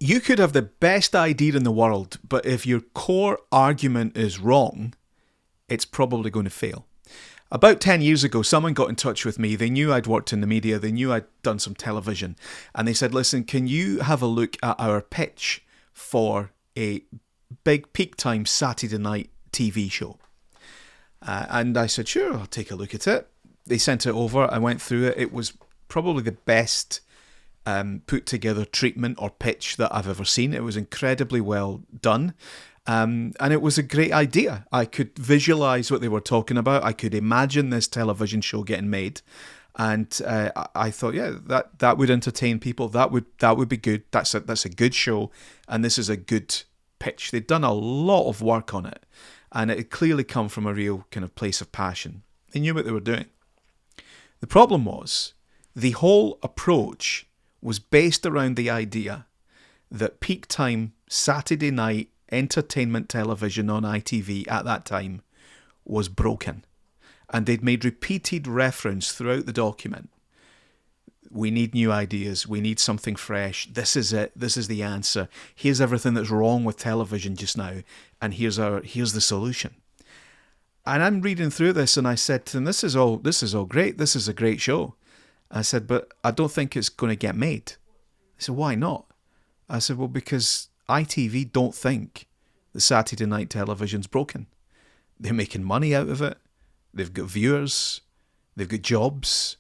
You could have the best idea in the world, but if your core argument is wrong, it's probably going to fail. About 10 years ago, someone got in touch with me. They knew I'd worked in the media. They knew I'd done some television. And they said, listen, can you have a look at our pitch for a big peak time Saturday night TV show? And I said, sure, I'll take a look at it. They sent it over. I went through it. It was probably the best put together treatment or pitch that I've ever seen. It was incredibly well done. And it was a great idea. I could visualize what they were talking about. I could imagine this television show getting made. And I thought, yeah, that would entertain people. That would be good. That's a good show. And this is a good pitch. They'd done a lot of work on it. And it had clearly come from a real kind of place of passion. They knew what they were doing. The problem was, the whole approach was based around the idea that peak time Saturday night entertainment television on ITV at that time was broken. And they'd made repeated reference throughout the document. We need new ideas. We need something fresh. This is it. This is the answer. Here's everything that's wrong with television just now. And here's the solution. And I'm reading through this and I said to them, this is all great. This is a great show. I said, but I don't think it's going to get made. They said, why not? I said, well, because ITV don't think the Saturday night television's broken. They're making money out of it. They've got viewers. They've got jobs.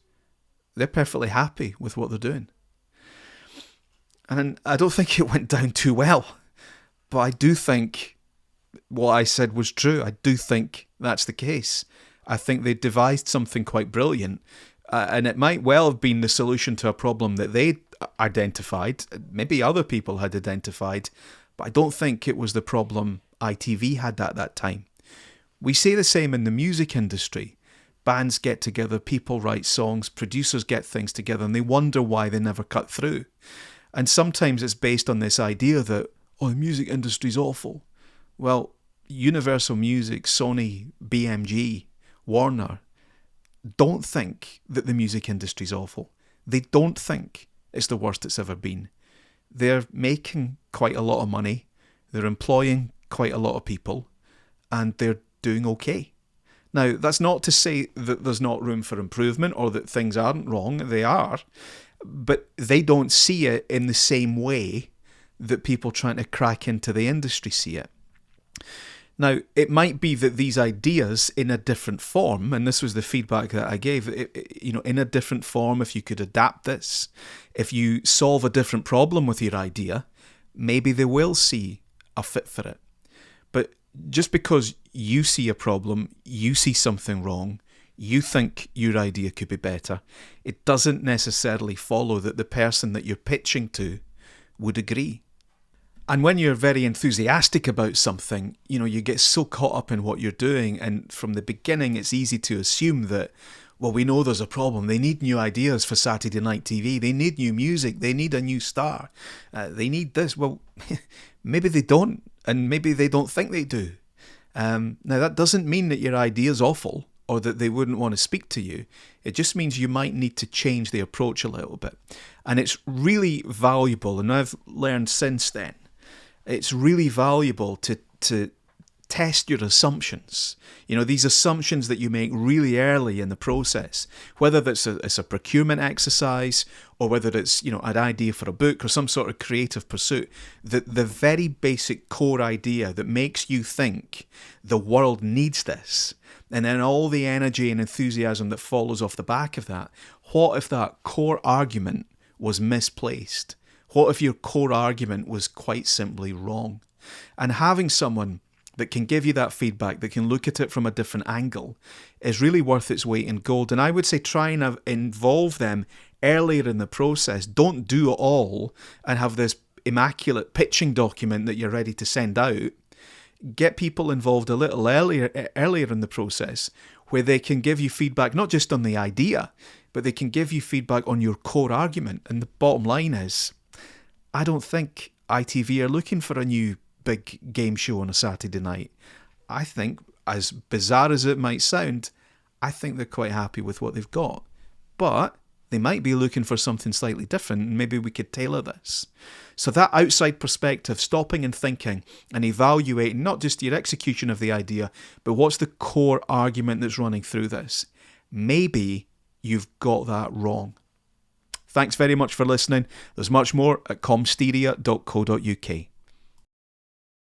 They're perfectly happy with what they're doing. And I don't think it went down too well. But I do think what I said was true. I do think that's the case. I think they devised something quite brilliant. And it might well have been the solution to a problem that they identified. Maybe other people had identified. But I don't think it was the problem ITV had at that time. We see the same in the music industry. Bands get together, people write songs, producers get things together, and they wonder why they never cut through. And sometimes it's based on this idea that, the music industry's awful. Well, Universal Music, Sony, BMG, Warner don't think that the music industry's awful. They don't think it's the worst it's ever been. They're making quite a lot of money, they're employing quite a lot of people, and they're doing okay. Now, that's not to say that there's not room for improvement or that things aren't wrong. They are. But they don't see it in the same way that people trying to crack into the industry see it. Now, it might be that these ideas in a different form, and this was the feedback that I gave, in a different form, if you could adapt this, if you solve a different problem with your idea, maybe they will see a fit for it. But just because you see a problem, you see something wrong, you think your idea could be better, it doesn't necessarily follow that the person that you're pitching to would agree. And when you're very enthusiastic about something, you get so caught up in what you're doing, and from the beginning it's easy to assume that, well, we know there's a problem. They need new ideas for Saturday night TV. They need new music. They need a new star. They need this. Well, maybe they don't, and maybe they don't think they do. Now, that doesn't mean that your idea's awful or that they wouldn't want to speak to you. It just means you might need to change the approach a little bit. And it's really valuable, and I've learned since then, it's really valuable to test your assumptions. These assumptions that you make really early in the process, whether it's a procurement exercise or whether it's, an idea for a book or some sort of creative pursuit, the very basic core idea that makes you think the world needs this, and then all the energy and enthusiasm that follows off the back of that. What if that core argument was misplaced? What if your core argument was quite simply wrong? And having someone that can give you that feedback, that can look at it from a different angle, is really worth its weight in gold. And I would say try and involve them earlier in the process. Don't do it all and have this immaculate pitching document that you're ready to send out. Get people involved a little earlier in the process, where they can give you feedback not just on the idea, but they can give you feedback on your core argument. And the bottom line is, I don't think ITV are looking for a new big game show on a Saturday night. I think, as bizarre as it might sound, I think they're quite happy with what they've got. But They might be looking for something slightly different, and maybe we could tailor this. So that outside perspective, stopping and thinking and evaluating not just your execution of the idea, but what's the core argument that's running through this. Maybe you've got that wrong. Thanks very much for listening. There's much more at comsteria.co.uk.